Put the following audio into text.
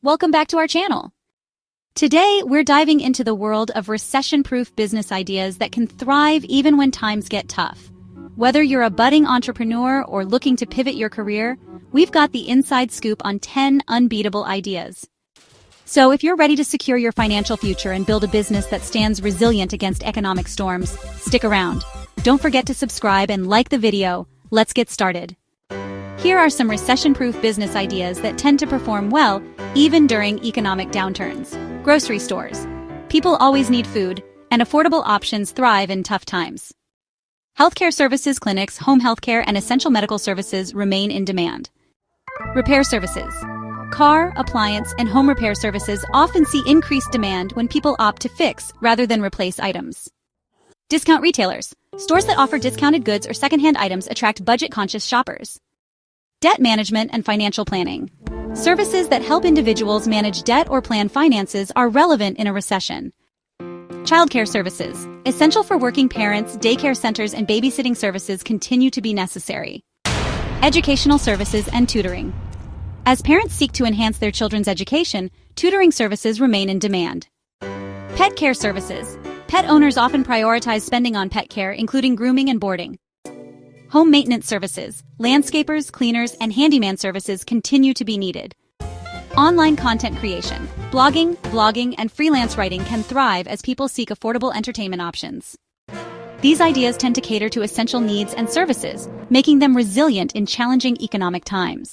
welcome back to our channel. Today, we're diving into the world of recession-proof business ideas that can thrive even when times get tough. Whether you're a budding entrepreneur or looking to pivot your career, we've got the inside scoop on 10 unbeatable ideas. So if you're ready to secure your financial future and build a business that stands resilient against economic storms, stick around. Don't forget to subscribe and like the video. Let's get started. Here are some recession-proof business ideas that tend to perform well even during economic downturns. Grocery stores. People always need food, and affordable options thrive in tough times. Healthcare services, clinics, home healthcare, and essential medical services remain in demand. Repair services. Car, appliance, and home repair services often see increased demand when people opt to fix rather than replace items. Discount retailers. Stores that offer discounted goods or secondhand items attract budget-conscious shoppers. Debt management and financial planning. Services that help individuals manage debt or plan finances are relevant in a recession. Childcare services. Essential for working parents, daycare centers, and babysitting services continue to be necessary. Educational services and tutoring. As parents seek to enhance their children's education, tutoring services remain in demand. Pet care services. Pet owners often prioritize spending on pet care, including grooming and boarding. Home maintenance services. Landscapers, cleaners, and handyman services continue to be needed. Online content creation. Blogging, vlogging, and freelance writing can thrive as people seek affordable entertainment options. These ideas tend to cater to essential needs and services, making them resilient in challenging economic times.